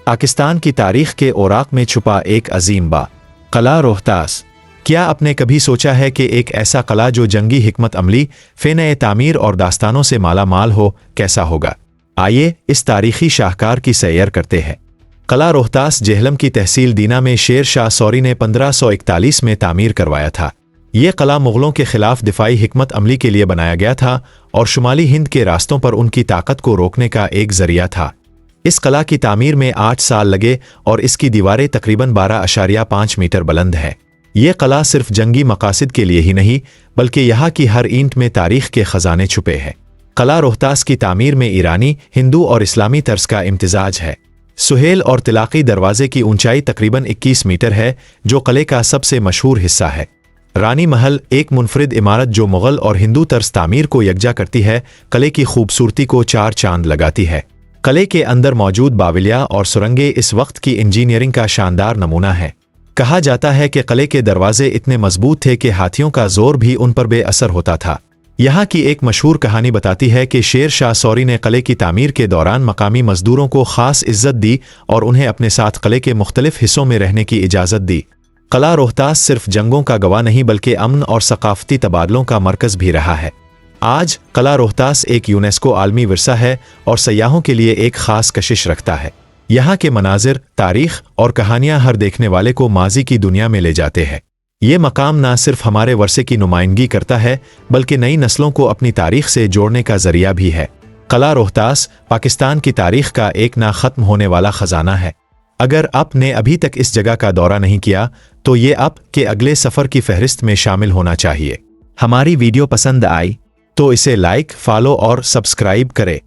पाकिस्तान की तारीख के औराक में छुपा एक अजीम बा कला रोहतास। क्या आपने कभी सोचा है कि एक ऐसा कला जो जंगी हिकमत अमली, फ़न तामीर और दास्तानों से माला माल हो, कैसा होगा? आइए इस तारीखी शाहकार की सैर करते हैं। कला रोहतास जेहलम की तहसील दीना में शेर शाह सौरी ने 1541 में तामीर करवाया था। ये कला मुग़लों के ख़िलाफ़ दिफाई हिकमत अमली के लिए बनाया गया था और शुमाली हिंद के रास्तों पर उनकी ताकत को रोकने का एक ज़रिया था। इस कला की तामीर में 8 साल लगे और इसकी दीवारें तकरीबन 12.5 मीटर बुलंद हैं। ये कला सिर्फ जंगी मकासद के लिए ही नहीं बल्कि यहाँ की हर ईंट में तारीख़ के ख़जाने छुपे हैं। कला रोहतास की तामीर में ईरानी, हिंदू और इस्लामी तर्ज का इम्तिजाज है। सुहेल और तिलाकी दरवाजे की ऊंचाई तकरीबन 21 मीटर है, जो किले का सबसे मशहूर हिस्सा है। रानी महल एक मुनफरिद इमारत जो मुग़ल और हिंदू तर्ज तामीर को यकजा करती है, किले की खूबसूरती को 4 चांद लगाती है। किले के अंदर मौजूद बावलिया और सुरंगें इस वक्त की इंजीनियरिंग का शानदार नमूना है। कहा जाता है कि किले के दरवाजे इतने मजबूत थे कि हाथियों का जोर भी उन पर बेअसर होता था। यहाँ की एक मशहूर कहानी बताती है कि शेर शाह सौरी ने किले की तामीर के दौरान मकामी मजदूरों को खास इज्जत दी और उन्हें अपने साथ किले के मुख्तलिफ हिस्सों में रहने की इजाज़त दी। कला रोहतास सिर्फ जंगों का गवाह नहीं बल्कि अमन और सकाफती तबादलों का मरकज़ भी रहा है। आज कला रोहतास एक यूनेस्को आलमी विरसा है और सयाहों के लिए एक ख़ास कशिश रखता है। यहाँ के मनाजिर, तारीख़ और कहानियाँ हर देखने वाले को माजी की दुनिया में ले जाते हैं। ये मकाम ना सिर्फ हमारे वर्षे की नुमाइंदगी करता है बल्कि नई नस्लों को अपनी तारीख़ से जोड़ने का ज़रिया भी है। कला रोहतास पाकिस्तान की तारीख़ का एक ना ख़त्म होने वाला ख़जाना है। अगर आपने अभी तक इस जगह का दौरा नहीं किया तो ये आप के अगले सफ़र की फहरिस्त में शामिल होना चाहिए। हमारी वीडियो पसंद आई तो इसे लाइक, फॉलो और सब्सक्राइब करें।